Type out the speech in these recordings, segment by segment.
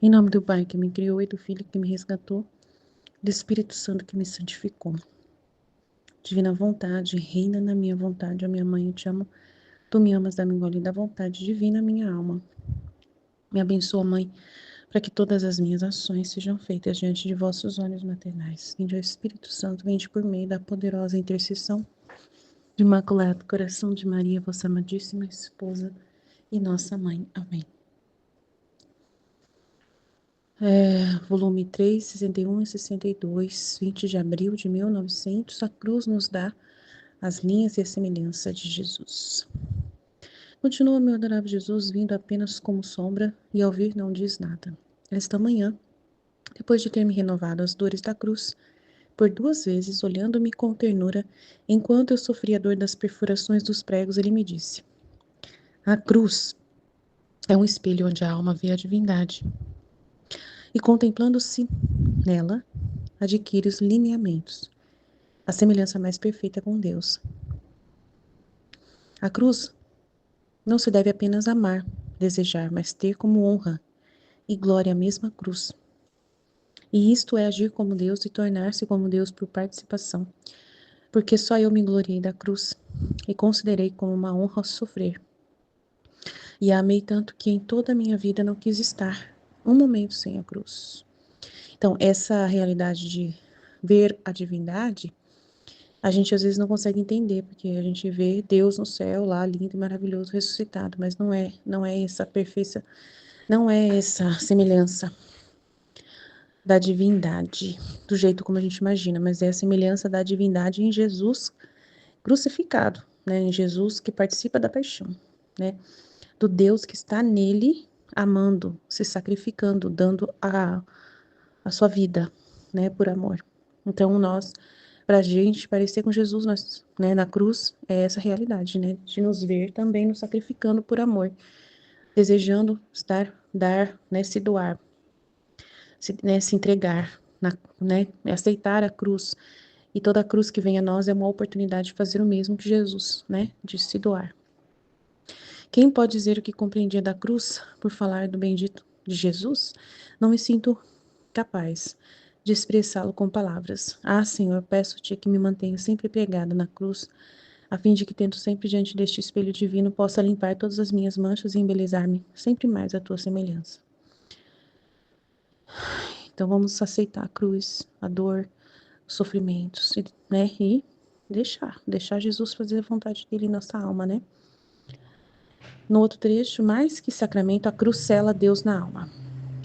Em nome do Pai que me criou e do Filho que me resgatou, do Espírito Santo que me santificou. Divina vontade, reina na minha vontade, ó minha mãe, eu te amo. Tu me amas, dá-me engole da vontade divina, minha alma. Me abençoa, Mãe, para que todas as minhas ações sejam feitas diante de vossos olhos maternais. Vinde ao Espírito Santo, vinde por meio da poderosa intercessão do Imaculado Coração de Maria, vossa amadíssima esposa e nossa mãe. Amém. Volume 3, 61 e 62, 20 de abril de 1900, a cruz nos dá as linhas e a semelhança de Jesus. Continua meu adorável Jesus vindo apenas como sombra e ao vir não diz nada. Esta manhã, depois de ter me renovado as dores da cruz, por 2 vezes, olhando-me com ternura, enquanto eu sofria a dor das perfurações dos pregos, ele me disse: a cruz é um espelho onde a alma vê a divindade. E contemplando-se nela, adquire os lineamentos, a semelhança mais perfeita com Deus. A cruz não se deve apenas amar, desejar, mas ter como honra e glória a mesma cruz. E isto é agir como Deus e tornar-se como Deus por participação, porque só eu me gloriei da cruz e considerei como uma honra sofrer. E a amei tanto que em toda a minha vida não quis estar um momento sem a cruz. Então, essa realidade de ver a divindade, a gente às vezes não consegue entender, porque a gente vê Deus no céu lá, lindo e maravilhoso, ressuscitado, mas não é essa perfeição, não é essa semelhança da divindade, do jeito como a gente imagina, mas é a semelhança da divindade em Jesus crucificado, né? Em Jesus que participa da paixão, né? Do Deus que está nele, amando, se sacrificando, dando a sua vida, né? Por amor. Então, pra gente parecer com Jesus, nós, né, na cruz, é essa realidade, né? De nos ver também nos sacrificando por amor, desejando dar, né, se doar, se entregar, né, aceitar a cruz. E toda a cruz que vem a nós é uma oportunidade de fazer o mesmo que Jesus, né, de se doar. Quem pode dizer o que compreendia da cruz por falar do bendito de Jesus? Não me sinto capaz de expressá-lo com palavras. Ah, Senhor, peço-te que me mantenha sempre pregada na cruz, a fim de que, tendo sempre diante deste espelho divino, possa limpar todas as minhas manchas e embelezar-me sempre mais à tua semelhança. Então vamos aceitar a cruz, a dor, os sofrimentos, né? E deixar Jesus fazer a vontade dele em nossa alma, né? No outro trecho, mais que sacramento, a cruz sela Deus na alma.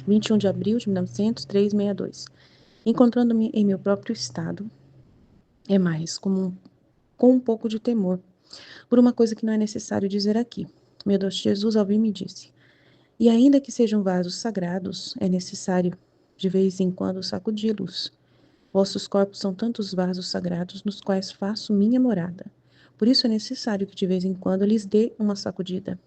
21 de abril de 1900, 362. Encontrando-me em meu próprio estado, é mais com um pouco de temor, por uma coisa que não é necessário dizer aqui. Meu Deus, Jesus ao vir me disse: e ainda que sejam vasos sagrados, é necessário de vez em quando sacudi-los. Vossos corpos são tantos vasos sagrados nos quais faço minha morada. Por isso é necessário que de vez em quando lhes dê uma sacudida.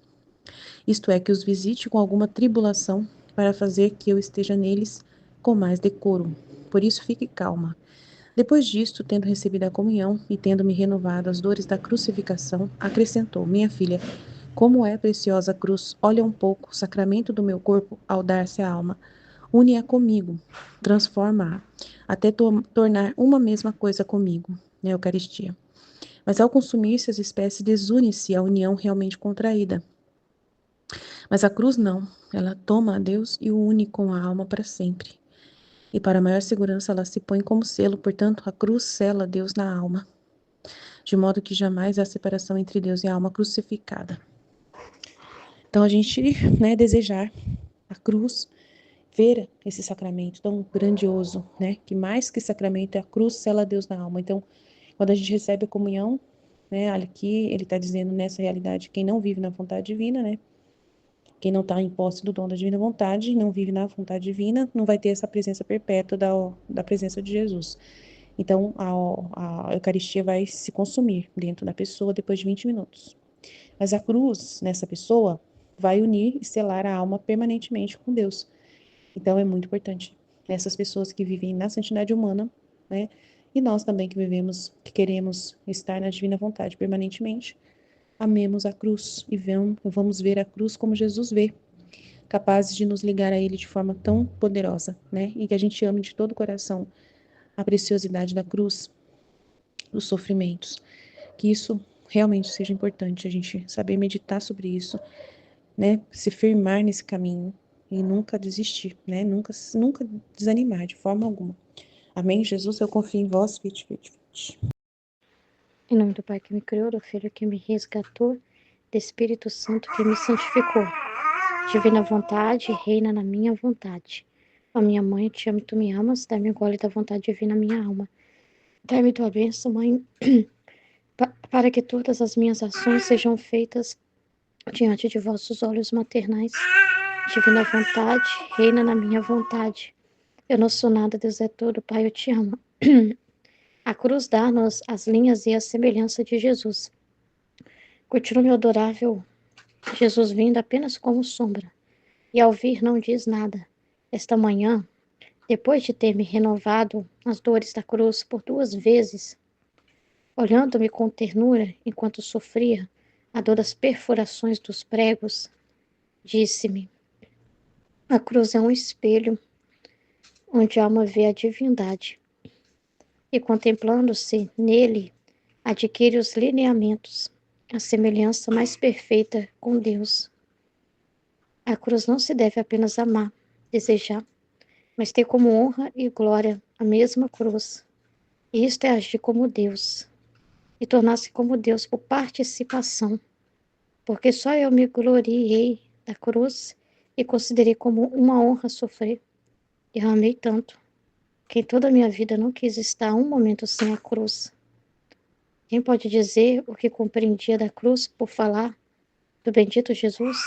Isto é, que os visite com alguma tribulação, para fazer que eu esteja neles com mais decoro. Por isso fique calma. Depois disto, tendo recebido a comunhão e tendo-me renovado as dores da crucificação, acrescentou: minha filha, como é preciosa a cruz, olha um pouco, o sacramento do meu corpo, ao dar-se a alma. Une-a comigo, transforma-a, até tornar uma mesma coisa comigo, na Eucaristia. Mas ao consumir-se as espécies, desune-se a união realmente contraída. Mas a cruz não, ela toma a Deus e o une com a alma para sempre. E para maior segurança ela se põe como selo, portanto a cruz sela Deus na alma, de modo que jamais há separação entre Deus e a alma crucificada. Então a gente, né, desejar a cruz, ver esse sacramento tão grandioso, né, que mais que sacramento é a cruz sela Deus na alma. Então, quando a gente recebe a comunhão, né, aqui ele está dizendo nessa realidade, quem não vive na vontade divina, né, quem não está em posse do dom da divina vontade, não vive na vontade divina, não vai ter essa presença perpétua da presença de Jesus. Então, a Eucaristia vai se consumir dentro da pessoa depois de 20 minutos. Mas a cruz, nessa pessoa, vai unir e selar a alma permanentemente com Deus. Então, é muito importante nessas pessoas que vivem na santidade humana, né? E nós também que vivemos, que queremos estar na divina vontade permanentemente, amemos a cruz e vamos ver a cruz como Jesus vê, capazes de nos ligar a Ele de forma tão poderosa, né? E que a gente ame de todo o coração a preciosidade da cruz, dos sofrimentos. Que isso realmente seja importante, a gente saber meditar sobre isso, né? Se firmar nesse caminho e nunca desistir, né? Nunca desanimar de forma alguma. Amém? Jesus, eu confio em vós, vite, vite, vite. Em nome do Pai que me criou, do Filho que me resgatou, do Espírito Santo que me santificou. Divina vontade, reina na minha vontade. Ó minha mãe, te amo e tu me amas, dá-me o gole da vontade divina na minha alma. Dá-me tua bênção, mãe, para que todas as minhas ações sejam feitas diante de vossos olhos maternais. Divina vontade, reina na minha vontade. Eu não sou nada, Deus é todo, Pai, eu te amo. A cruz dá-nos as linhas e a semelhança de Jesus. Continua meu adorável Jesus vindo apenas como sombra, e ao vir não diz nada. Esta manhã, depois de ter me renovado as dores da cruz por 2 vezes, olhando-me com ternura enquanto sofria a dor das perfurações dos pregos, disse-me: a cruz é um espelho onde a alma vê a divindade, e contemplando-se nele, adquire os lineamentos, a semelhança mais perfeita com Deus. A cruz não se deve apenas amar, desejar, mas ter como honra e glória a mesma cruz. E isto é agir como Deus, e tornar-se como Deus por participação, porque só eu me gloriei da cruz e considerei como uma honra sofrer. Eu amei tanto, que em toda a minha vida não quis estar um momento sem a cruz. Quem pode dizer o que compreendia da cruz por falar do bendito Jesus?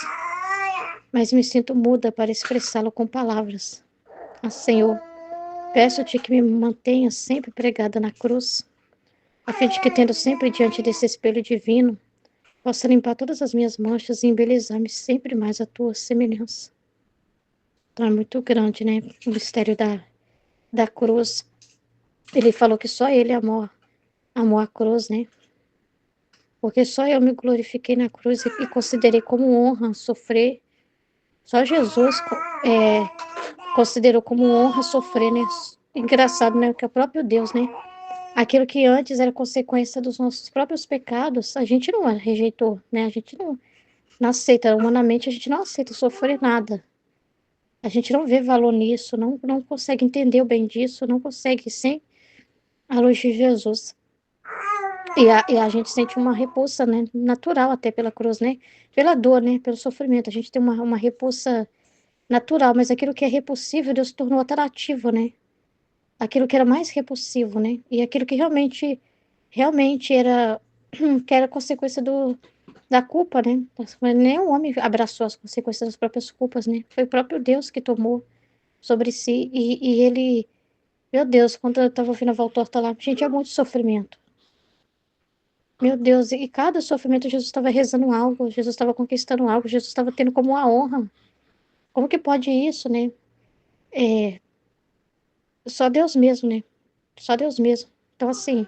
Mas me sinto muda para expressá-lo com palavras. Ah, Senhor, peço-te que me mantenha sempre pregada na cruz, a fim de que, tendo sempre diante desse espelho divino, possa limpar todas as minhas manchas e embelezar-me sempre mais à tua semelhança. Então é muito grande, né? O mistério da cruz. Ele falou que só ele amou a cruz, né? Porque só eu me glorifiquei na cruz e considerei como honra sofrer. Só Jesus considerou como honra sofrer, né? Engraçado, né? Que é o próprio Deus, né? Aquilo que antes era consequência dos nossos próprios pecados, a gente não rejeitou, né? A gente não aceita, humanamente a gente não aceita sofrer nada. A gente não vê valor nisso, não consegue entender o bem disso, não consegue sem a luz de Jesus. E a gente sente uma repulsa, né? Natural até pela cruz, né? Pela dor, né? Pelo sofrimento. A gente tem uma repulsa natural, mas aquilo que é repulsivo, Deus tornou atrativo, né? Aquilo que era mais repulsivo, né? E aquilo que realmente era, que era consequência da culpa, né? Nenhum homem abraçou as consequências das próprias culpas, né? Foi o próprio Deus que tomou sobre si. E ele, meu Deus, quando eu estava ouvindo a Valtorta lá, gente, é muito sofrimento. Meu Deus, e cada sofrimento Jesus estava rezando algo, Jesus estava conquistando algo, Jesus estava tendo como uma honra. Como que pode isso, né? É, só Deus mesmo, né? Só Deus mesmo. Então, assim,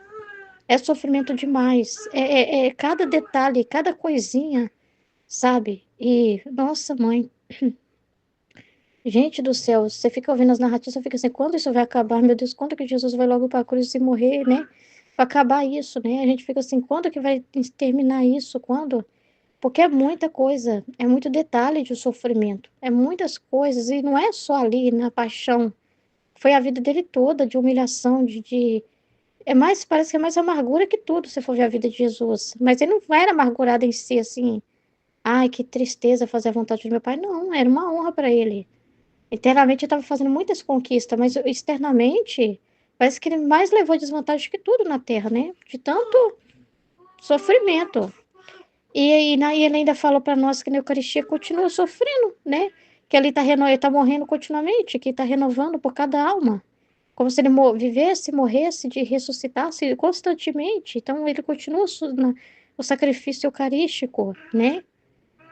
é sofrimento demais. É cada detalhe, cada coisinha, sabe? E, nossa, mãe, gente do céu, você fica ouvindo as narrativas, você fica assim, quando isso vai acabar? Meu Deus, quando que Jesus vai logo para a cruz e morrer, né? Para acabar isso, né? A gente fica assim, quando que vai terminar isso? Quando? Porque é muita coisa, é muito detalhe de sofrimento, é muitas coisas, e não é só ali na paixão, foi a vida dele toda de humilhação, é mais, parece que é mais amargura que tudo, se for ver a vida de Jesus. Mas ele não era amargurado em si, assim, ai, que tristeza fazer a vontade do meu pai. Não, era uma honra para ele. Internamente ele estava fazendo muitas conquistas, mas externamente parece que ele mais levou desvantagem que tudo na Terra, né? De tanto sofrimento. E ele ainda falou para nós que na Eucaristia continua sofrendo, né? Que ele tá morrendo continuamente, que está renovando por cada alma. Como se ele vivesse, morresse, de ressuscitasse constantemente. Então, ele continua o sacrifício eucarístico, né?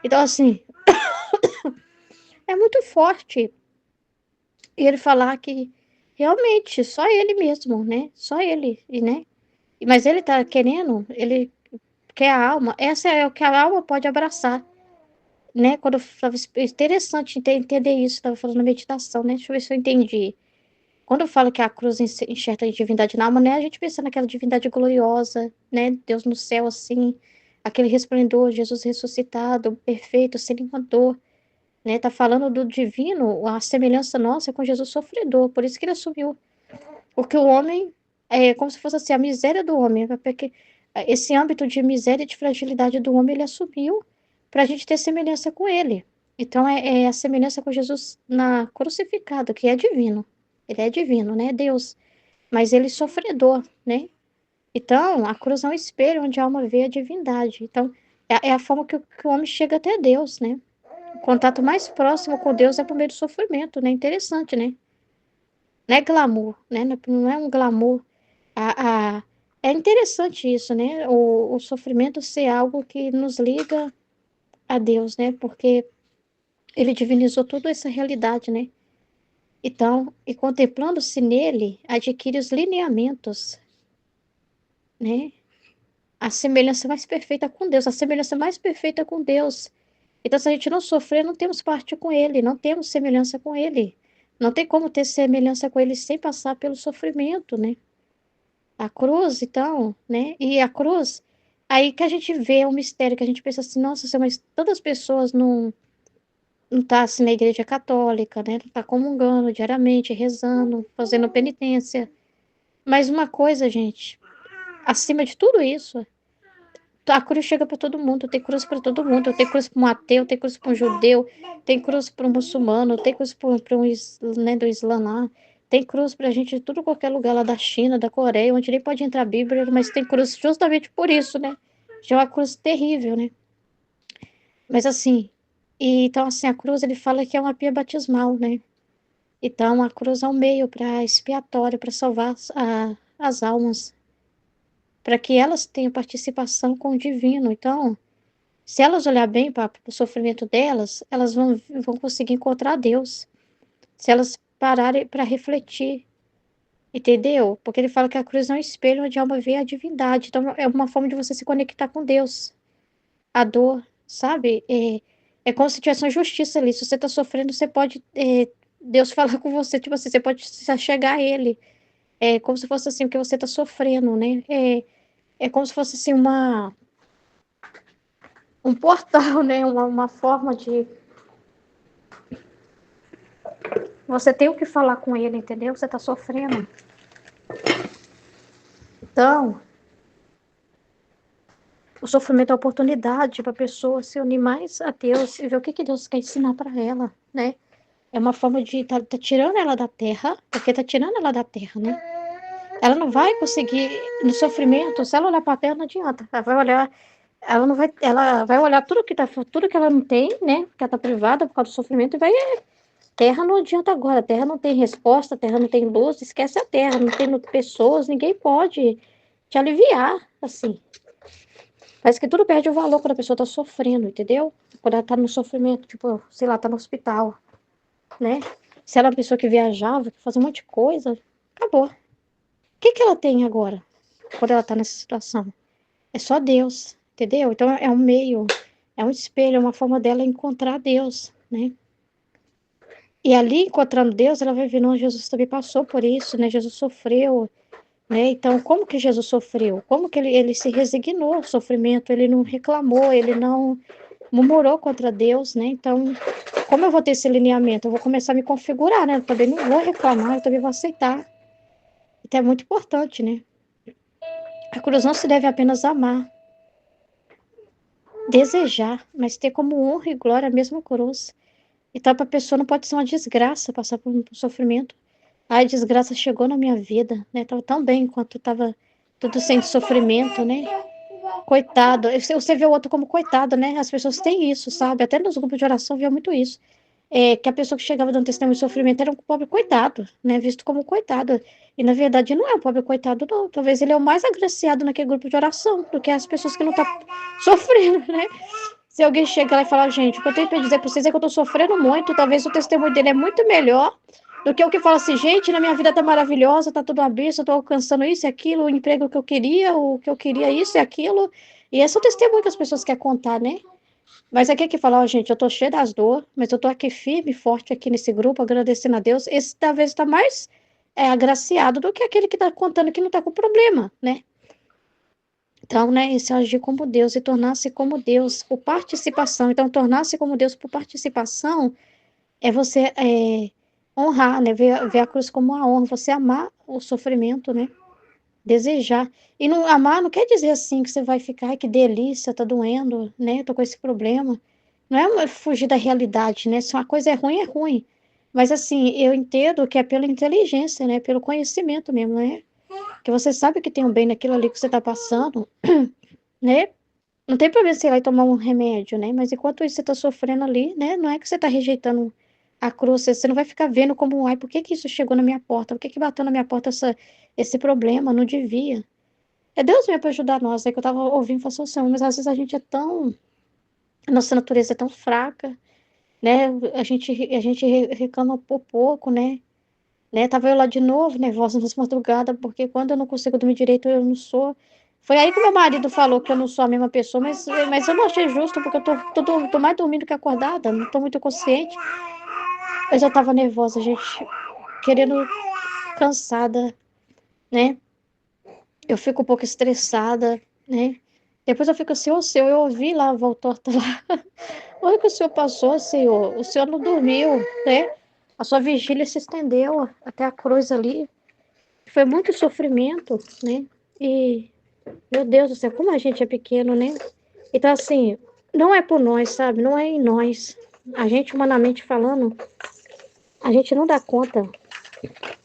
Então, assim, é muito forte ele falar que realmente só ele mesmo, né? Só ele, né? Mas ele tá querendo, ele quer a alma, essa é o que a alma pode abraçar. né, quando eu falava, interessante entender isso, estava falando na meditação, né, deixa eu ver se eu entendi. Quando eu falo que a cruz enxerta a divindade na alma, né, a gente pensa naquela divindade gloriosa, né, Deus no céu, assim, aquele resplendor, Jesus ressuscitado, perfeito, sem nenhuma dor, né, tá falando do divino, a semelhança nossa é com Jesus sofredor, por isso que ele assumiu, porque o homem é como se fosse assim, a miséria do homem, porque esse âmbito de miséria e de fragilidade do homem ele assumiu para a gente ter semelhança com ele. Então é a semelhança com Jesus na crucificado, que é divino. Ele é divino, né? Deus. Mas ele é sofredor, né? Então, a cruz é um espelho onde a alma vê a divindade. Então, é a forma que o homem chega até Deus, né? O contato mais próximo com Deus é por meio do sofrimento, né? Interessante, né? Não é glamour, né? Não é um glamour. É interessante isso, né? O sofrimento ser algo que nos liga a Deus, né? Porque ele divinizou toda essa realidade, né? Então, e contemplando-se nele, adquire os lineamentos, né? A semelhança mais perfeita com Deus, a semelhança mais perfeita com Deus. Então, se a gente não sofrer, não temos parte com Ele, não temos semelhança com Ele. Não tem como ter semelhança com Ele sem passar pelo sofrimento, né? A cruz, então, né? E a cruz, aí que a gente vê um mistério, que a gente pensa assim, nossa, Senhor, mas tantas pessoas não tá assim na igreja católica, né? Não tá comungando diariamente, rezando, fazendo penitência. Mas uma coisa, gente, acima de tudo isso, a cruz chega para todo mundo, tem cruz para todo mundo, tem cruz para um ateu, tem cruz para um judeu, tem cruz para um muçulmano, tem cruz para um né, do Islã lá, tem cruz para a gente de tudo qualquer lugar lá da China, da Coreia, onde nem pode entrar a Bíblia, mas tem cruz justamente por isso, né? Já é uma cruz terrível, né? Mas assim, então assim, a cruz ele fala que é uma pia batismal, né? Então a cruz é um meio para expiatório, para salvar as almas, para que elas tenham participação com o divino. Então, se elas olhar bem para o sofrimento delas, elas vão conseguir encontrar Deus. Se elas pararem para refletir, entendeu? Porque ele fala que a cruz é um espelho onde a alma vê a divindade. Então, é uma forma de você se conectar com Deus. A dor, sabe? É como se tivesse uma justiça ali. Se você está sofrendo, você pode. Deus falar com você, tipo assim, você pode se achegar a Ele. É como se fosse assim, o que você está sofrendo, né? É como se fosse assim, um portal, né? Uma forma de você tem o que falar com ele, entendeu? Você tá sofrendo. Então, o sofrimento é uma oportunidade para a pessoa se unir mais a Deus e ver o que Deus quer ensinar para ela, né? É uma forma de tá tirando ela da terra, porque tá tirando ela da terra, né? Ela não vai conseguir no sofrimento, se ela olhar para a terra não adianta. Ela vai olhar, ela vai olhar tudo que ela não tem, né? Que ela tá privada por causa do sofrimento e vai terra não adianta agora, a terra não tem resposta, a terra não tem luz, esquece a terra, não tem pessoas, ninguém pode te aliviar, assim. Parece que tudo perde o valor quando a pessoa tá sofrendo, entendeu? Quando ela tá no sofrimento, tipo, sei lá, tá no hospital, né? Se ela é uma pessoa que viajava, que fazia um monte de coisa, acabou. O que ela tem agora, quando ela tá nessa situação? É só Deus, entendeu? Então é um meio, é um espelho, é uma forma dela encontrar Deus, né? E ali, encontrando Deus, ela vai ver, não, Jesus também passou por isso, né? Jesus sofreu, né? Então, como que Jesus sofreu? Como que ele se resignou ao sofrimento? Ele não reclamou, ele não murmurou contra Deus, né? Então, como eu vou ter esse alinhamento? Eu vou começar a me configurar, né? Eu também não vou reclamar, eu também vou aceitar. Então, é muito importante, né? A cruz não se deve apenas amar, desejar, mas ter como honra e glória a mesma cruz. Então, para a pessoa não pode ser uma desgraça passar por um sofrimento. Ai, desgraça chegou na minha vida, né? Tava tão bem enquanto tava tudo sem sofrimento, né? Coitado. Você vê o outro como coitado, né? As pessoas têm isso, sabe? Até nos grupos de oração via muito isso. Que a pessoa que chegava dando testemunho de sofrimento era um pobre coitado, né? Visto como coitado. E na verdade não é um pobre coitado, não. Talvez ele é o mais agraciado naquele grupo de oração do que as pessoas que não estão sofrendo, né? Se alguém chega lá e fala, gente, o que eu tenho para dizer para vocês é que eu tô sofrendo muito, talvez o testemunho dele é muito melhor do que o que fala assim, gente, na minha vida tá maravilhosa, tá tudo uma benção, eu tô alcançando isso e aquilo, o emprego que eu queria, o que eu queria, isso e aquilo. E esse é o testemunho que as pessoas querem contar, né? Mas aqui que falar, ó, gente, eu tô cheia das dores, mas eu tô aqui firme e forte aqui nesse grupo, agradecendo a Deus. Esse talvez está mais agraciado do que aquele que tá contando que não tá com problema, né? Então, né, esse agir como Deus e tornar-se como Deus por participação. Então, tornar-se como Deus por participação é você honrar, né? Ver a cruz como uma honra, você amar o sofrimento, né? Desejar. E não amar não quer dizer assim que você vai ficar, ai, que delícia, tá doendo, né? Tô com esse problema. Não é fugir da realidade, né? Se uma coisa é ruim, é ruim. Mas assim, eu entendo que é pela inteligência, né? Pelo conhecimento mesmo, né? Que você sabe que tem um bem naquilo ali que você tá passando, né? Não tem problema você ir lá e tomar um remédio, né? Mas enquanto isso você tá sofrendo ali, né? Não é que você tá rejeitando a cruz, você não vai ficar vendo como, ai, por que que isso chegou na minha porta? Por que que bateu na minha porta esse problema? Não devia. É Deus mesmo para ajudar nós, é que eu tava ouvindo e falando assim, mas às vezes a gente é tão, a nossa natureza é tão fraca, né? A gente reclama por pouco, né? Tava eu lá de novo, nervosa nas madrugadas, porque quando eu não consigo dormir direito, eu não sou. Foi aí que meu marido falou que eu não sou a mesma pessoa, mas eu não achei justo, porque eu tô mais dormindo que acordada, não tô muito consciente. Mas eu tava nervosa, gente, querendo, cansada, né? Eu fico um pouco estressada, né? Depois eu fico assim, ô Senhor, eu ouvi lá a voz torta lá. Olha que o Senhor passou, Senhor. O Senhor não dormiu, né? A sua vigília se estendeu até a cruz ali. Foi muito sofrimento, né? E, meu Deus do céu, como a gente é pequeno, né? Então, assim, não é por nós, sabe? Não é em nós. A gente, humanamente falando, a gente não dá conta.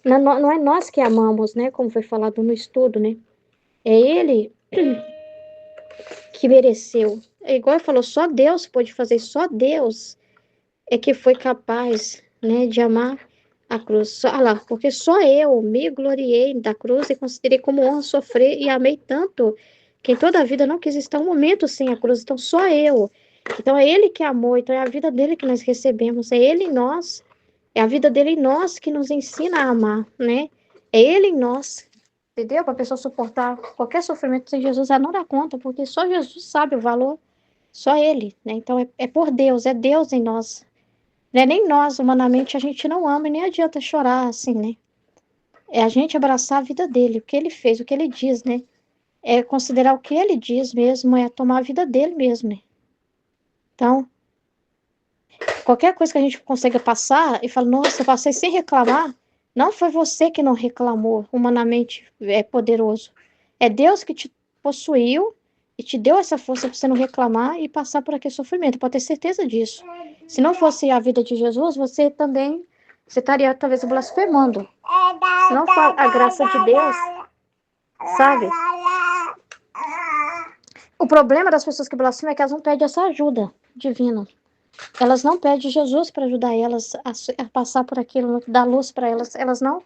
Não é nós que amamos, né? Como foi falado no estudo, né? É Ele que mereceu. É igual ele falou, só Deus pode fazer, só Deus é que foi capaz, né, de amar a cruz. Olha lá, porque só eu me gloriei da cruz e considerei como honra sofrer e amei tanto que em toda a vida não quis estar um momento sem a cruz. Então, só eu. Então, é Ele que amou, então é a vida dele que nós recebemos, é Ele em nós, é a vida dele em nós que nos ensina a amar, né? É Ele em nós, entendeu? Para a pessoa suportar qualquer sofrimento sem Jesus, ela não dá conta, porque só Jesus sabe o valor, só Ele, né? Então, é por Deus, é Deus em nós, né? Nem nós, humanamente, a gente não ama e nem adianta chorar assim, né? É a gente abraçar a vida dele, o que ele fez, o que ele diz, né? É considerar o que ele diz mesmo, é tomar a vida dele mesmo, né? Então, qualquer coisa que a gente consiga passar e fala, nossa, eu passei sem reclamar, não foi você que não reclamou, humanamente é poderoso. É Deus que te possuiu e te deu essa força para você não reclamar e passar por aquele sofrimento, pode ter certeza disso. Se não fosse a vida de Jesus, você estaria talvez blasfemando. Se não for a graça de Deus, sabe? O problema das pessoas que blasfemam é que elas não pedem essa ajuda divina. Elas não pedem Jesus para ajudar elas a passar por aquilo, dar luz para elas. Elas não.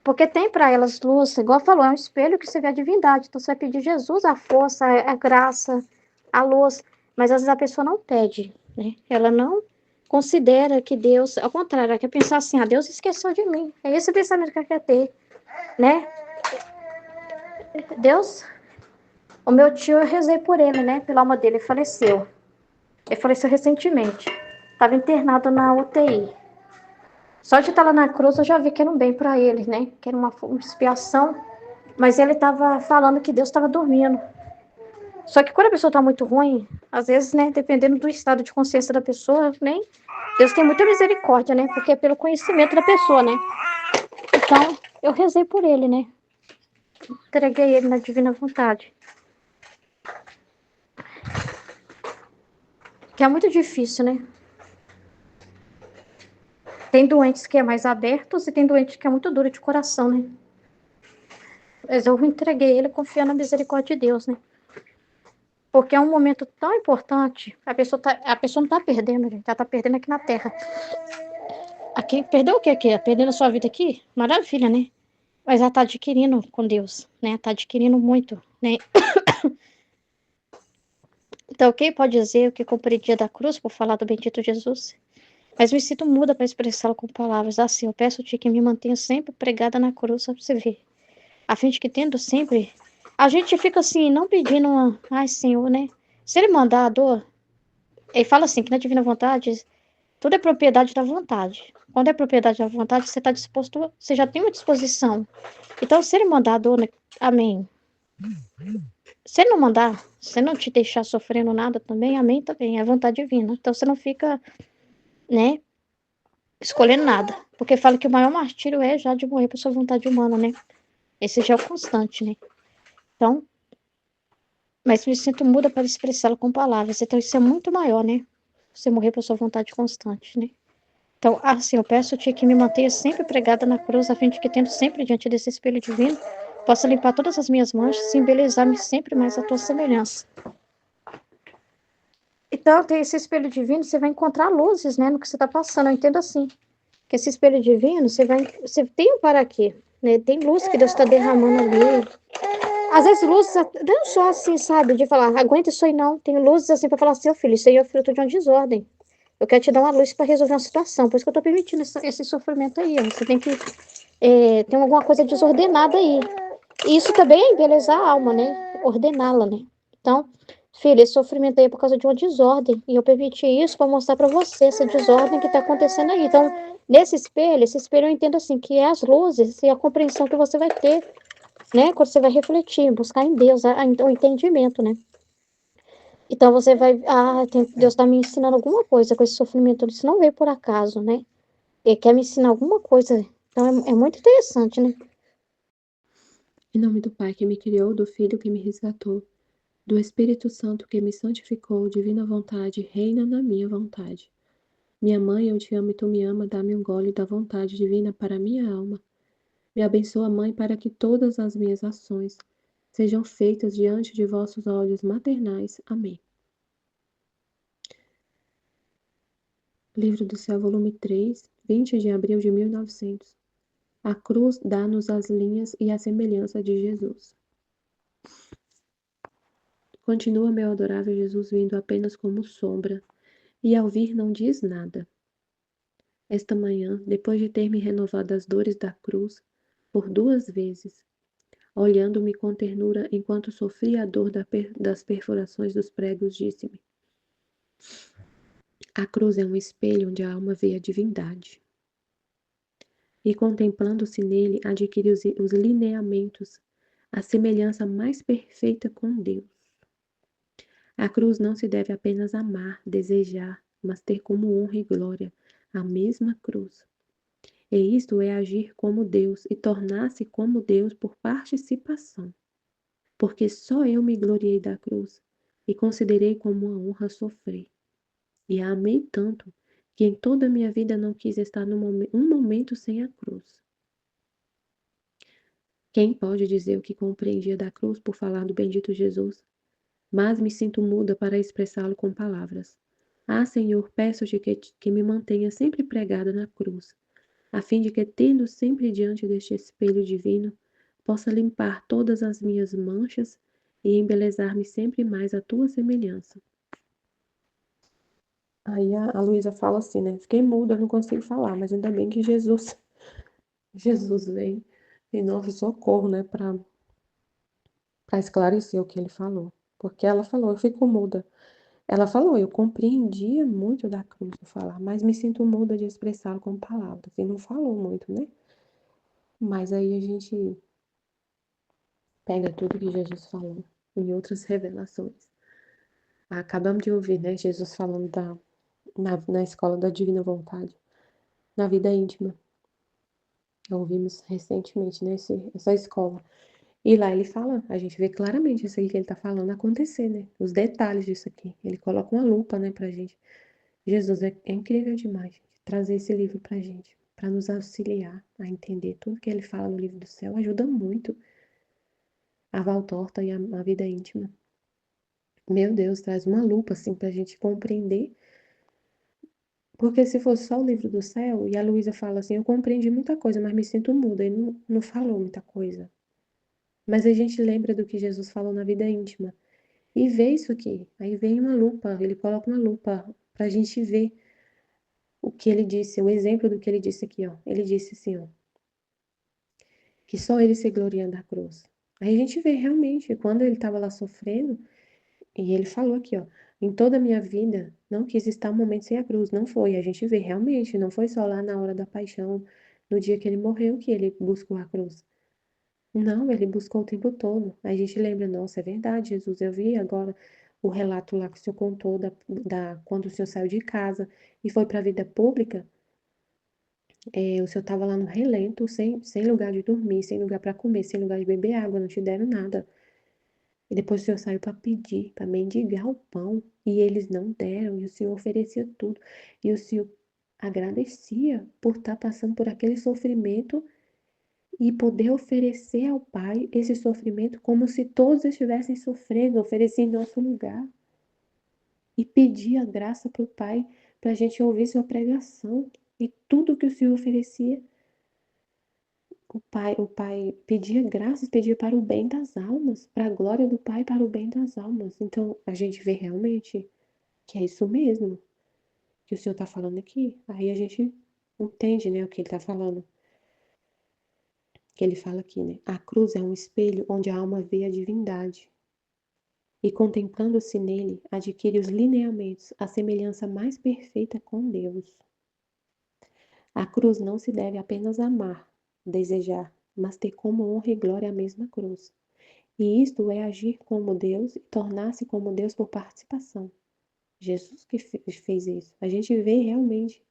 Porque tem para elas luz, igual falou, é um espelho que você vê a divindade. Então você vai pedir Jesus a força, a graça, a luz. Mas às vezes a pessoa não pede, né? Ela não considera que Deus, ao contrário, ela quer pensar assim, ah, Deus esqueceu de mim. É esse pensamento que ela quer ter, né? Deus, o meu tio, eu rezei por ele, né? Pela alma dele, ele faleceu. Ele faleceu recentemente. Estava internado na UTI. Só de estar lá na cruz eu já vi que era um bem para ele, né? Que era uma expiação. Mas ele estava falando que Deus estava dormindo. Só que quando a pessoa está muito ruim, às vezes, né? Dependendo do estado de consciência da pessoa, né? Deus tem muita misericórdia, né? Porque é pelo conhecimento da pessoa, né? Então, eu rezei por ele, né? Entreguei ele na divina vontade. Que é muito difícil, né? Tem doentes que é mais abertos e tem doentes que é muito duro de coração, né? Mas eu entreguei ele confiando na misericórdia de Deus, né? Porque é um momento tão importante, a pessoa não tá perdendo, gente. Ela tá perdendo aqui na Terra. Aqui, perdeu o que aqui? Perdendo a sua vida aqui? Maravilha, né? Mas ela tá adquirindo com Deus, né? Tá adquirindo muito, né? Então, quem pode dizer o que compreendia da cruz por falar do bendito Jesus? Mas me sinto muda para expressá-lo com palavras. Assim, eu peço-te que me mantenha sempre pregada na cruz, só pra você ver. A fim de que tendo sempre... A gente fica assim, não pedindo uma... Ai, Senhor, né? Se ele mandar a dor, Ele fala assim, que na divina vontade, tudo é propriedade da vontade. Quando é propriedade da vontade, você está disposto, você já tem uma disposição. Então, se ele mandar a dor, né? Amém. Se ele não mandar, se não te deixar sofrendo nada também, amém também, é vontade divina. Então, você não fica, né, escolhendo nada. Porque fala que o maior martírio é já de morrer por sua vontade humana, né? Esse já é o constante, né? Então, mas me sinto muda para expressá-lo com palavras. Então, isso é muito maior, né? Você morrer por sua vontade constante, né? Então, assim, eu peço-te que me mantenha sempre pregada na cruz, a fim de que, tendo sempre diante desse espelho divino, possa limpar todas as minhas manchas e embelezar-me sempre mais à tua semelhança. Então, tem esse espelho divino, você vai encontrar luzes, né, no que você está passando. Eu entendo assim, que esse espelho divino, você tem um para quê, né? Tem luz que Deus está derramando ali. Às vezes luzes, não só assim, sabe, de falar, aguenta isso aí não. Tem luzes assim para falar assim, ô filho, isso aí é fruto de uma desordem. Eu quero te dar uma luz para resolver uma situação. Por isso que eu tô permitindo esse sofrimento aí. Ó. Você tem que. Tem alguma coisa desordenada aí. E isso também é embelezar a alma, né? Ordená-la, né? Então, filho, esse sofrimento aí é por causa de uma desordem. E eu permiti isso para mostrar para você essa desordem que tá acontecendo aí. Então, esse espelho eu entendo assim, que é as luzes e a compreensão que você vai ter, né? Quando você vai refletir, buscar em Deus o entendimento, né? Então você vai, Deus está me ensinando alguma coisa com esse sofrimento. Isso não veio por acaso, né? Ele quer me ensinar alguma coisa. Então é muito interessante, né? Em nome do Pai que me criou, do Filho que me resgatou, do Espírito Santo que me santificou, divina vontade, reina na minha vontade. Minha mãe, eu te amo e tu me ama, dá-me um gole da vontade divina para minha alma. Me abençoa, Mãe, para que todas as minhas ações sejam feitas diante de vossos olhos maternais. Amém. Livro do Céu, volume 3, 20 de abril de 1900. A cruz dá-nos as linhas e a semelhança de Jesus. Continua meu adorável Jesus vindo apenas como sombra, e ao vir não diz nada. Esta manhã, depois de ter me renovado as dores da cruz, por 2 vezes, olhando-me com ternura enquanto sofria a dor das perfurações dos pregos, disse-me: a cruz é um espelho onde a alma vê a divindade. E contemplando-se nele, adquire os lineamentos, a semelhança mais perfeita com Deus. A cruz não se deve apenas amar, desejar, mas ter como honra e glória a mesma cruz. E isto é agir como Deus e tornar-se como Deus por participação. Porque só eu me gloriei da cruz e considerei como uma honra sofrer. E a amei tanto que em toda a minha vida não quis estar um momento sem a cruz. Quem pode dizer o que compreendia da cruz por falar do bendito Jesus? Mas me sinto muda para expressá-lo com palavras. Ah, Senhor, peço-te que me mantenha sempre pregada na cruz, a fim de que, tendo sempre diante deste espelho divino, possa limpar todas as minhas manchas e embelezar-me sempre mais à tua semelhança. Aí a Luísa fala assim, né? Fiquei muda, não consigo falar, mas ainda bem que Jesus vem em nosso socorro, né? Para esclarecer o que ele falou. Porque ela falou, eu fico muda. Ela falou, eu compreendia muito da cruz de falar, mas me sinto muda de expressá-lo com palavras. E não falou muito, né? Mas aí a gente pega tudo que Jesus falou em outras revelações. Acabamos de ouvir, né? Jesus falando na escola da Divina Vontade, na vida íntima. Ouvimos recentemente, né? Essa escola. E lá ele fala, a gente vê claramente isso aqui que ele tá falando acontecer, né? Os detalhes disso aqui. Ele coloca uma lupa, né, pra gente. Jesus é incrível demais, gente, trazer esse livro pra gente, para nos auxiliar a entender tudo que ele fala no livro do céu, ajuda muito a Valtorta e a vida íntima. Meu Deus, traz uma lupa assim pra gente compreender. Porque se fosse só o livro do céu, e a Luísa fala assim, eu compreendi muita coisa, mas me sinto muda, e não falou muita coisa. Mas a gente lembra do que Jesus falou na vida íntima. E vê isso aqui. Aí vem uma lupa, ele coloca uma lupa pra gente ver o que ele disse, o exemplo do que ele disse aqui, ó. Ele disse assim, ó, que só ele se gloria da cruz. Aí a gente vê realmente, quando ele estava lá sofrendo, e ele falou aqui, ó, Em toda a minha vida, não quis estar um momento sem a cruz. Não foi. A gente vê realmente, não foi só lá na hora da paixão, no dia que ele morreu, que ele buscou a cruz. Não, ele buscou o tempo todo. A gente lembra, nossa, é verdade, Jesus, eu vi agora o relato lá que o senhor contou quando o senhor saiu de casa e foi para a vida pública. O senhor estava lá no relento, sem lugar de dormir, sem lugar para comer, sem lugar de beber água, não te deram nada. E depois o senhor saiu para pedir, para mendigar o pão, e eles não deram, e o senhor oferecia tudo. E o senhor agradecia por estar passando por aquele sofrimento e poder oferecer ao Pai esse sofrimento como se todos estivessem sofrendo, oferecer em nosso lugar. E pedir a graça para o Pai, para a gente ouvir sua pregação. E tudo que o Senhor oferecia, o pai pedia graças, pedia para o bem das almas, para a glória do Pai, para o bem das almas. Então, a gente vê realmente que é isso mesmo que o Senhor está falando aqui. Aí a gente entende, né, o que ele está falando. Que ele fala aqui, né? A cruz é um espelho onde a alma vê a divindade. E contemplando-se nele, adquire os lineamentos, a semelhança mais perfeita com Deus. A cruz não se deve apenas amar, desejar, mas ter como honra e glória a mesma cruz. E isto é agir como Deus e tornar-se como Deus por participação. Jesus que fez isso. A gente vê realmente.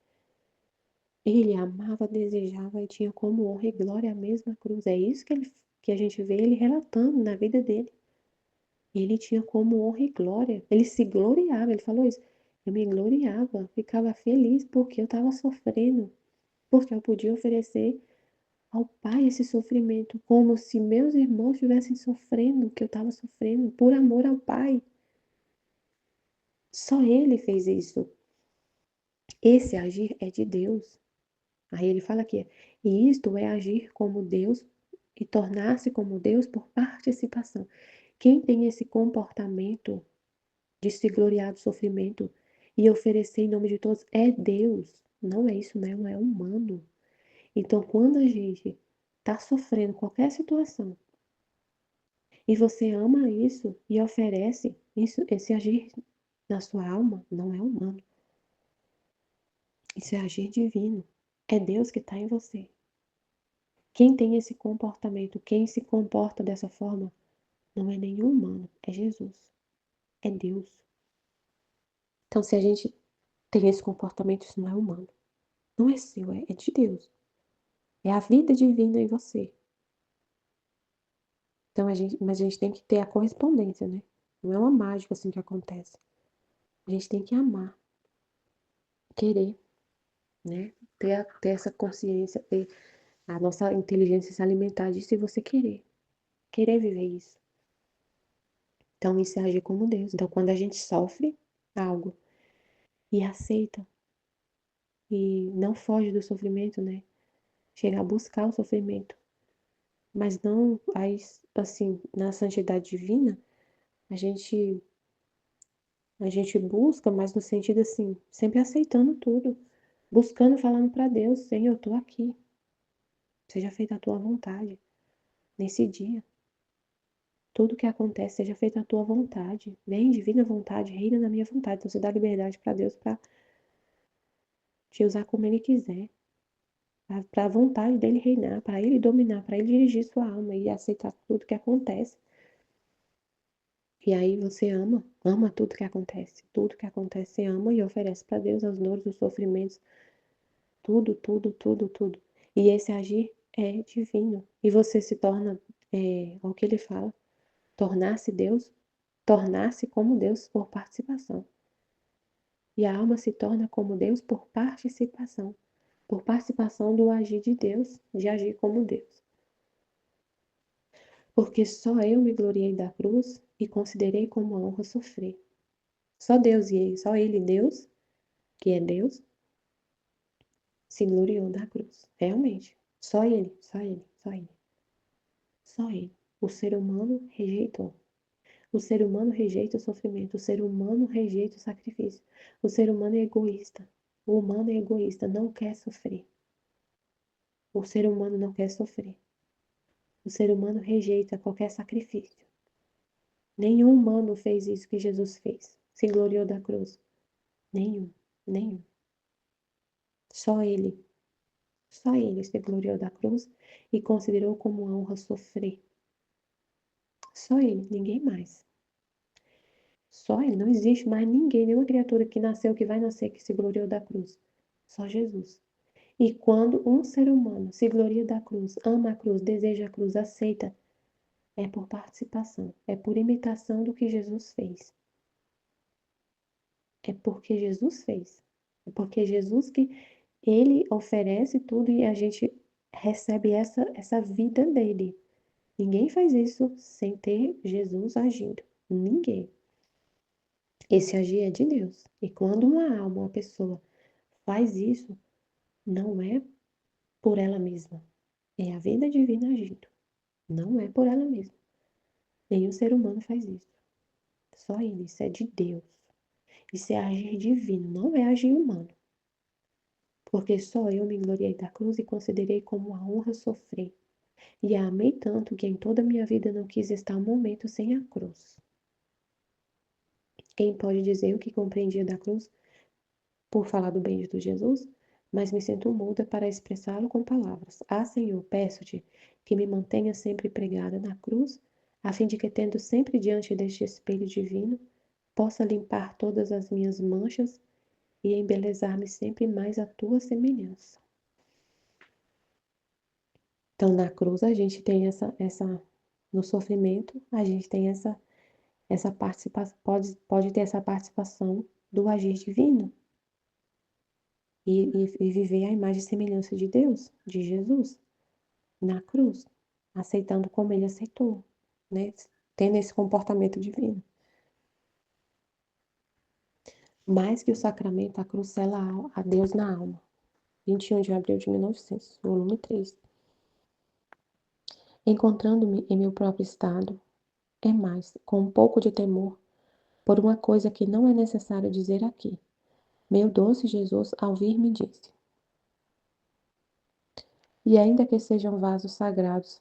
Ele amava, desejava e tinha como honra e glória a mesma cruz. É isso que a gente vê ele relatando na vida dele. Ele tinha como honra e glória. Ele se gloriava. Ele falou isso. Eu me gloriava, ficava feliz porque eu estava sofrendo. Porque eu podia oferecer ao Pai esse sofrimento, como se meus irmãos estivessem sofrendo o que eu estava sofrendo, por amor ao Pai. Só Ele fez isso. Esse agir é de Deus. Aí ele fala aqui, e isto é agir como Deus e tornar-se como Deus por participação. Quem tem esse comportamento de se gloriar do sofrimento e oferecer em nome de todos é Deus. Não é isso, não é humano. Então, quando a gente está sofrendo qualquer situação e você ama isso e oferece isso, esse agir na sua alma, não é humano. Isso é agir divino. É Deus que está em você. Quem tem esse comportamento, quem se comporta dessa forma, não é nenhum humano, é Jesus, é Deus. Então, se a gente tem esse comportamento, isso não é humano. Não é seu, é de Deus. É a vida divina em você. Então, mas a gente tem que ter a correspondência, né? Não é uma mágica assim que acontece. A gente tem que amar, querer, né? Ter essa consciência, ter a nossa inteligência se alimentar disso se você querer. Querer viver isso. Então, isso é agir como Deus. Então, quando a gente sofre algo e aceita e não foge do sofrimento, né? Chega a buscar o sofrimento, mas não, aí, assim, na santidade divina, a gente a gente busca, mas no sentido assim, sempre aceitando tudo, buscando, falando para Deus, Senhor, eu tô aqui. Seja feita a tua vontade nesse dia. Tudo que acontece, seja feita a tua vontade. Vem, divina vontade, reina na minha vontade. Então você dá liberdade para Deus para te usar como ele quiser. Para a vontade dele reinar, para ele dominar, para ele dirigir sua alma e aceitar tudo que acontece. E aí você ama tudo que acontece. Tudo que acontece você ama e oferece para Deus as dores, os sofrimentos, tudo, tudo, tudo, tudo. E esse agir é divino. E você se torna, o que ele fala, tornar-se Deus, tornar-se como Deus por participação. E a alma se torna como Deus por participação do agir de Deus, de agir como Deus. Porque só eu me gloriei da cruz e considerei como honra sofrer. Só Deus e ele, só ele, Deus, que é Deus, se gloriou da cruz. Realmente. Só ele, só ele, só ele. Só ele. O ser humano rejeitou. O ser humano rejeita o sofrimento. O ser humano rejeita o sacrifício. O ser humano é egoísta. O humano é egoísta, não quer sofrer. O ser humano não quer sofrer. O ser humano rejeita qualquer sacrifício. Nenhum humano fez isso que Jesus fez. se gloriou da cruz? Nenhum, nenhum. Só ele se gloriou da cruz e considerou como honra sofrer. Só ele, ninguém mais. Só ele, não existe mais ninguém, nenhuma criatura que nasceu, que vai nascer, que se gloriou da cruz. Só Jesus. E quando um ser humano se gloria da cruz, ama a cruz, deseja a cruz, aceita, é por participação, é por imitação do que Jesus fez. É porque Jesus fez. É porque Jesus que ele oferece tudo e a gente recebe essa vida dele. Ninguém faz isso sem ter Jesus agindo. Ninguém. Esse agir é de Deus. E quando uma alma, uma pessoa faz isso, não é por ela mesma. É a vida divina agindo. Não é por ela mesma. Nenhum ser humano faz isso. Só ele. Isso é de Deus. Isso é agir divino, não é agir humano. Porque só eu me gloriei da cruz e considerei como uma honra sofrer. E a amei tanto que em toda a minha vida não quis estar um momento sem a cruz. Quem pode dizer o que compreendia da cruz por falar do bendito Jesus? Mas me sinto muda para expressá-lo com palavras. Ah, Senhor, peço-te que me mantenha sempre pregada na cruz, a fim de que, tendo sempre diante deste espelho divino, possa limpar todas as minhas manchas e embelezar-me sempre mais à tua semelhança. Então, na cruz, a gente tem no sofrimento, a gente tem essa participação, pode ter essa participação do agir divino e viver a imagem e semelhança de Deus, de Jesus, na cruz, aceitando como ele aceitou, né? Tendo esse comportamento divino. Mais que o sacramento, a cruz sela a Deus na alma. 21 de abril de 1900, volume 3. Encontrando-me em meu próprio estado, é mais, com um pouco de temor, por uma coisa que não é necessário dizer aqui. Meu doce Jesus, ao vir, me disse: e ainda que sejam vasos sagrados,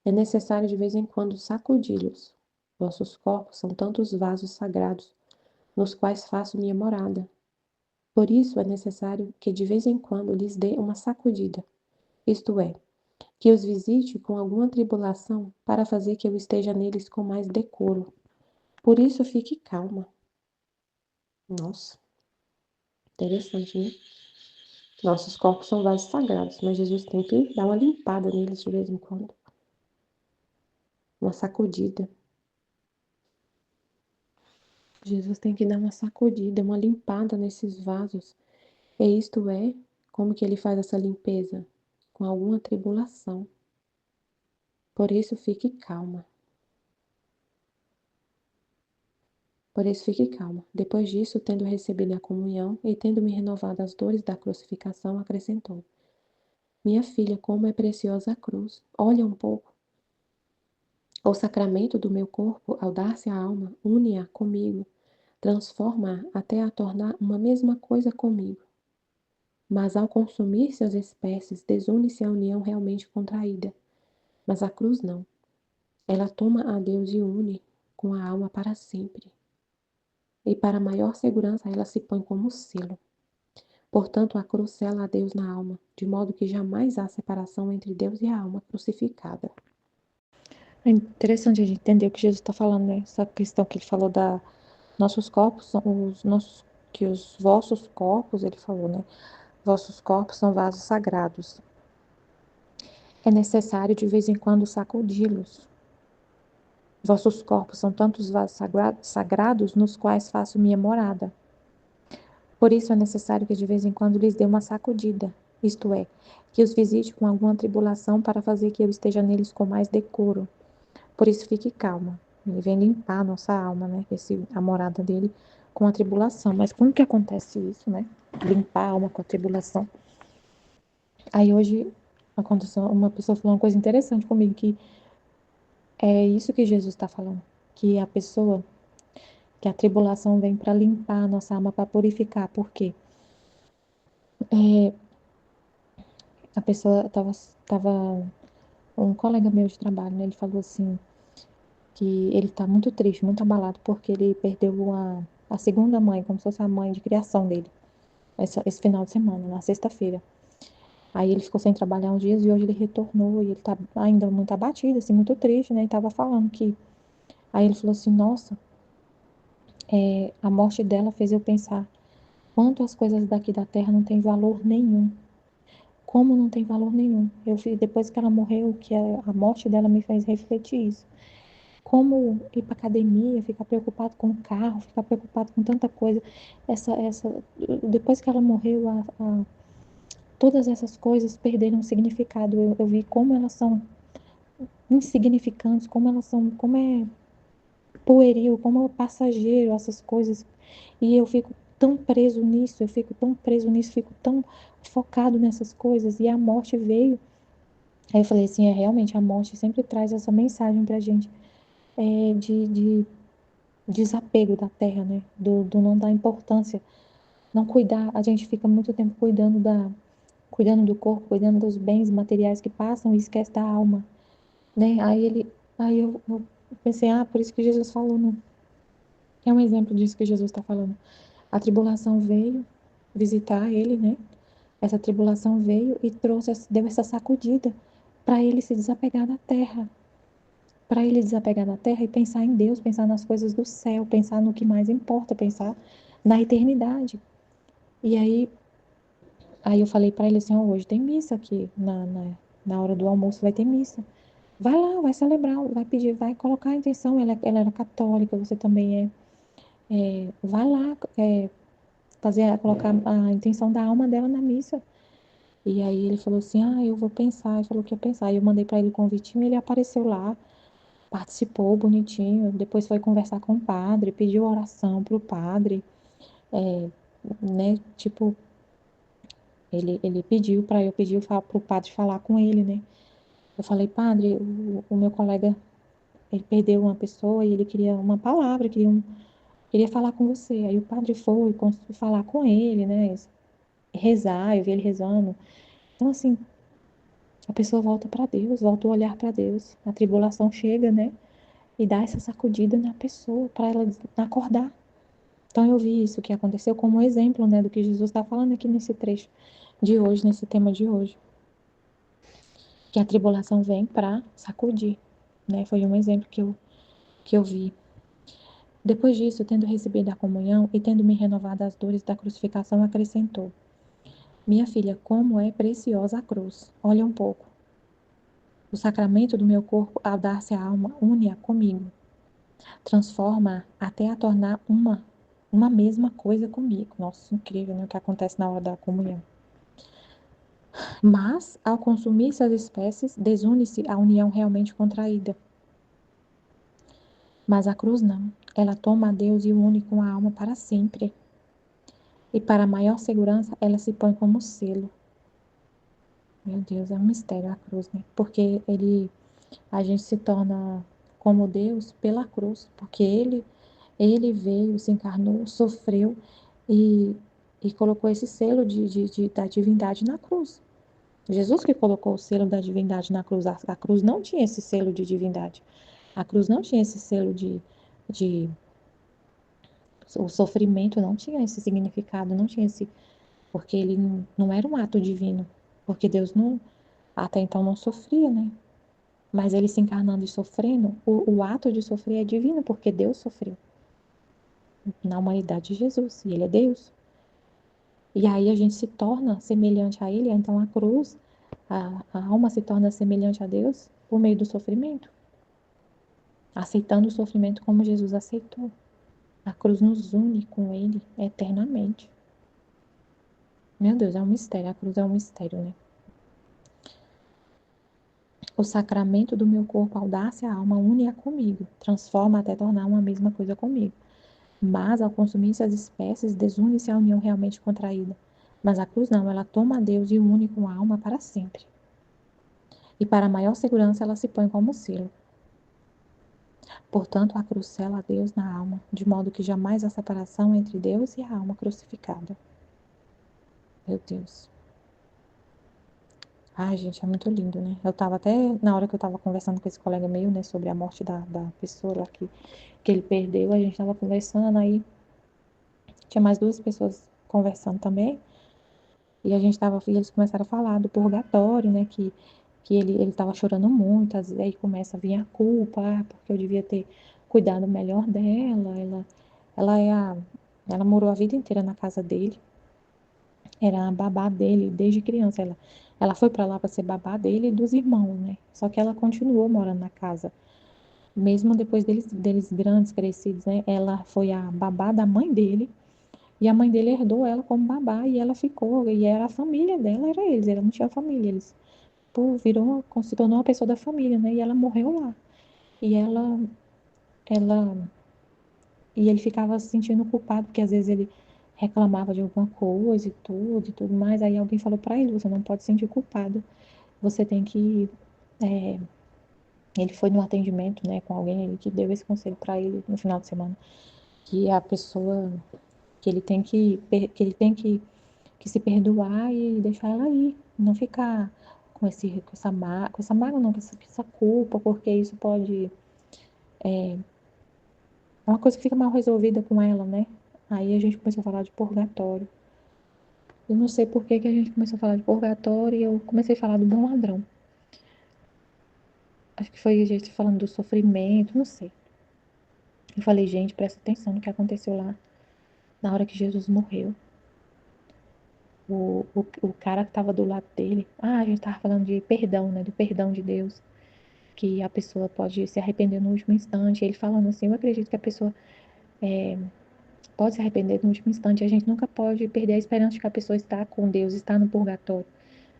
é necessário de vez em quando sacudi-los. Vossos corpos são tantos vasos sagrados, nos quais faço minha morada. Por isso é necessário que de vez em quando lhes dê uma sacudida, isto é, que os visite com alguma tribulação para fazer que eu esteja neles com mais decoro. Por isso fique calma. Nossa, interessante, né? Nossos corpos são vasos sagrados, mas Jesus tem que dar uma limpada neles de vez em quando. Uma sacudida. Jesus tem que dar uma sacudida, uma limpada nesses vasos. E isto é, como que ele faz essa limpeza? Com alguma tribulação. Por isso fique calma. Por isso fique calma. Depois disso, tendo recebido a comunhão e tendo me renovado as dores da crucificação, acrescentou: minha filha, como é preciosa a cruz. Olha um pouco. O sacramento do meu corpo, ao dar-se à alma, une-a comigo, transforma-a até a tornar uma mesma coisa comigo. Mas ao consumir-se as espécies, desune-se a união realmente contraída. Mas a cruz não. Ela toma a Deus e une com a alma para sempre. E para maior segurança ela se põe como selo. Portanto, a cruz sela a Deus na alma, de modo que jamais há separação entre Deus e a alma crucificada. É interessante a gente entender o que Jesus está falando, né? Essa questão que ele falou da nossos corpos são que os vossos corpos, ele falou, né? Vossos corpos são vasos sagrados. É necessário de vez em quando sacudi-los. Vossos corpos são tantos vasos sagrados nos quais faço minha morada. Por isso é necessário que de vez em quando lhes dê uma sacudida, isto é, que os visite com alguma tribulação para fazer que eu esteja neles com mais decoro. Por isso fique calma. Ele vem limpar a nossa alma, né? A morada dele com a tribulação. Mas como que acontece isso, né? Limpar a alma com a tribulação. Aí hoje aconteceu, uma pessoa falou uma coisa interessante comigo, que é isso que Jesus está falando. Que a tribulação vem para limpar a nossa alma, para purificar. Por quê? A pessoa tava um colega meu de trabalho, né? Ele falou assim, que ele tá muito triste, muito abalado, porque ele perdeu a segunda mãe, como se fosse a mãe de criação dele, esse final de semana, na sexta-feira. Aí ele ficou sem trabalhar uns dias e hoje ele retornou e ele tá ainda muito abatido, assim, muito triste, né? E tava falando que. Aí ele falou assim: Nossa, a morte dela fez eu pensar quanto as coisas daqui da terra não têm valor nenhum. Como não tem valor nenhum. Depois que ela morreu, que a morte dela me fez refletir isso. Como ir para academia, ficar preocupado com o carro, ficar preocupado com tanta coisa. Depois que ela morreu, todas essas coisas perderam significado. Eu vi como elas são insignificantes, como é pueril, como é passageiro essas coisas. E eu fico tão preso nisso, fico tão focado nessas coisas. E a morte veio. Aí eu falei assim, realmente a morte sempre traz essa mensagem pra gente de desapego da terra, né? Do não dar importância, não cuidar. A gente fica muito tempo cuidando do corpo, cuidando dos bens materiais que passam e esquece da alma, né? Aí eu pensei, por isso que Jesus falou, não? É um exemplo disso que Jesus está falando. A tribulação veio visitar ele, né? Essa tribulação veio e deu essa sacudida para ele se desapegar da terra, para ele desapegar da terra e pensar em Deus, pensar nas coisas do céu, pensar no que mais importa, pensar na eternidade. E aí eu falei para ele assim, hoje tem missa aqui, na hora do almoço vai ter missa. Vai lá, vai celebrar, vai pedir, vai colocar a intenção, ela era católica, você também vai lá colocar a intenção da alma dela na missa. E aí ele falou assim, eu vou pensar, ele falou que ia pensar. E eu mandei para ele o convitinho e ele apareceu lá, participou bonitinho, depois foi conversar com o padre, pediu oração pro padre, né, tipo, ele pediu para eu pedir pro padre falar com ele, né. Eu falei, padre, o meu colega, ele perdeu uma pessoa e ele queria uma palavra, queria falar com você. Aí o padre foi falar com ele, né, rezar, eu vi ele rezando. Então, assim, a pessoa volta para Deus, volta o olhar para Deus. A tribulação chega, né, e dá essa sacudida na pessoa para ela acordar. Então eu vi isso que aconteceu como exemplo, né, do que Jesus está falando aqui nesse trecho de hoje, nesse tema de hoje, que a tribulação vem para sacudir, né? Foi um exemplo que eu vi. Depois disso, tendo recebido a comunhão e tendo me renovado as dores da crucificação, acrescentou: Minha filha, como é preciosa a cruz. Olha um pouco. O sacramento do meu corpo, ao dar-se a alma, une-a comigo, transforma até a tornar uma mesma coisa comigo. Nossa, incrível, né? O que acontece na hora da comunhão. Mas, ao consumir-se as espécies, desune-se a união realmente contraída. Mas a cruz não. Ela toma a Deus e o une com a alma para sempre. E para maior segurança, ela se põe como selo. Meu Deus, é um mistério a cruz, né? Porque a gente se torna como Deus pela cruz. Porque ele veio, se encarnou, sofreu e, e colocou esse selo da divindade na cruz. Jesus que colocou o selo da divindade na cruz. A cruz não tinha esse selo de divindade. A cruz não tinha esse selo de o sofrimento não tinha esse significado, não tinha esse, porque ele não era um ato divino, porque Deus não, até então não sofria, né? Mas ele se encarnando e sofrendo, o ato de sofrer é divino, porque Deus sofreu na humanidade de Jesus, e ele é Deus. E aí a gente se torna semelhante a ele, então a cruz, a alma se torna semelhante a Deus por meio do sofrimento, aceitando o sofrimento como Jesus aceitou. A cruz nos une com ele eternamente. Meu Deus, é um mistério, a cruz é um mistério, né? O sacramento do meu corpo, ao dar-se a alma, une-a comigo, transforma até tornar uma mesma coisa comigo. Mas, ao consumir-se as espécies, desune-se a união realmente contraída. Mas a cruz não, ela toma a Deus e o une com a alma para sempre. E para maior segurança, ela se põe como selo. Portanto, a cruz sela a Deus na alma, de modo que jamais há separação entre Deus e a alma crucificada. Meu Deus. Ai, gente, é muito lindo, né? Eu tava até, na hora que eu tava conversando com esse colega meu, né, sobre a morte da pessoa lá que ele perdeu, a gente tava conversando, aí Tinha mais duas pessoas conversando também. E eles começaram a falar do purgatório, né? Que ele estava chorando muito, aí começa a vir a culpa, porque eu devia ter cuidado melhor dela. Ela é a, ela morou a vida inteira na casa dele, era a babá dele desde criança. Ela foi para lá para ser babá dele e dos irmãos, né? Só que ela continuou morando na casa. Mesmo depois deles grandes, crescidos, né? Ela foi a babá da mãe dele. E a mãe dele herdou ela como babá e ela ficou. E era a família dela, era eles. Ela não tinha família. Se tornou uma pessoa da família, né? E ela morreu lá. E ela, e ele ficava se sentindo culpado, porque às vezes ele reclamava de alguma coisa e tudo mais. Aí alguém falou para ele: você não pode se sentir culpado. Você tem que. é, Ele foi no atendimento, né, com alguém que deu esse conselho para ele no final de semana, que a pessoa que ele tem que se perdoar e deixar ela ir, não ficar com essa mágoa não, com essa culpa, porque isso pode é uma coisa que fica mal resolvida com ela, né? Aí a gente começou a falar de purgatório. Eu não sei por que que a gente começou a falar de purgatório e eu comecei a falar do bom ladrão. Acho que foi a gente falando do sofrimento, não sei. Eu falei, gente, presta atenção no que aconteceu lá na hora que Jesus morreu. O cara que estava do lado dele. Ah, a gente estava falando de perdão, né? Do perdão de Deus. Que a pessoa pode se arrepender no último instante. Ele falando assim, eu acredito que a pessoa pode se arrepender no último instante. A gente nunca pode perder a esperança de que a pessoa está com Deus, está no purgatório.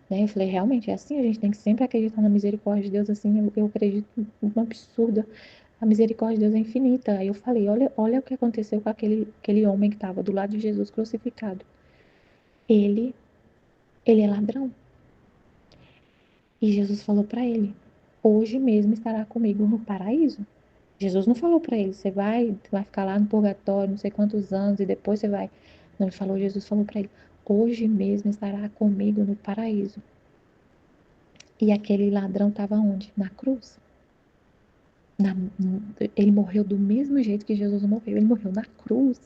Né? Eu falei, realmente é assim, a gente tem que sempre acreditar na misericórdia de Deus, assim, eu acredito uma absurda. A misericórdia de Deus é infinita. Aí eu falei, olha o que aconteceu com aquele homem que estava do lado de Jesus crucificado. Ele, ele é ladrão. E Jesus falou para ele, hoje mesmo estará comigo no paraíso. Jesus não falou para ele, vai ficar lá no purgatório, não sei quantos anos, e depois você vai. Não, Jesus falou para ele, hoje mesmo estará comigo no paraíso. E aquele ladrão estava onde? Na cruz. Na- Ele morreu do mesmo jeito que Jesus morreu, ele morreu na cruz.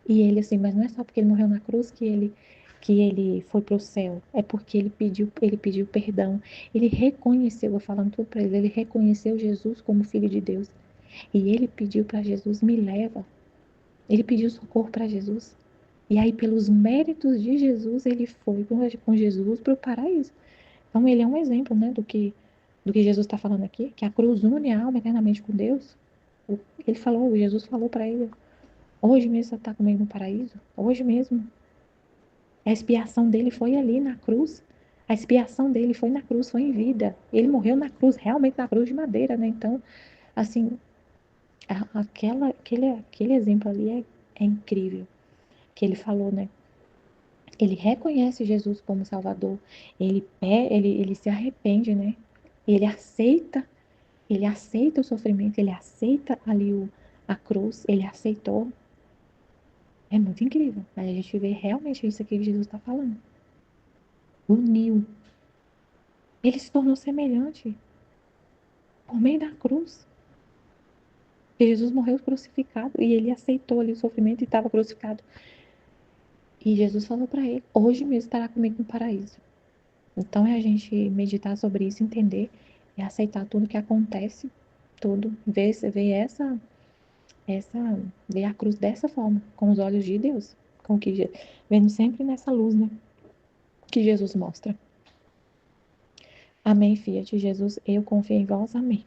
E ele assim, mas não é só porque ele morreu na cruz que ele foi para o céu, é porque ele pediu perdão, ele reconheceu, eu falando tudo para ele reconheceu Jesus como filho de Deus. E ele pediu para Jesus, me leva. Ele pediu socorro para Jesus. E aí, pelos méritos de Jesus, ele foi com Jesus para o paraíso. Então, ele é um exemplo, né, do que Jesus está falando aqui, que a cruz une a alma eternamente com Deus. Jesus falou para ele, hoje mesmo você está comigo no paraíso? Hoje mesmo. A expiação dele foi ali na cruz. A expiação dele foi na cruz, foi em vida. Ele morreu na cruz, realmente na cruz de madeira, né? Então, assim, aquele exemplo ali é incrível. Que ele falou, né? Ele reconhece Jesus como Salvador. Ele se arrepende, né? Ele aceita o sofrimento, ele aceita ali a cruz, ele aceitou. É muito incrível. Aí a gente vê realmente isso aqui que Jesus está falando. Uniu. Ele se tornou semelhante por meio da cruz. E Jesus morreu crucificado e ele aceitou ali o sofrimento e estava crucificado. E Jesus falou para ele: hoje mesmo estará comigo no paraíso. Então é a gente meditar sobre isso, entender e aceitar tudo que acontece, tudo, ver a cruz dessa forma, com os olhos de Deus, vendo sempre nessa luz, né, que Jesus mostra. Amém, filha de Jesus, eu confio em vós, amém.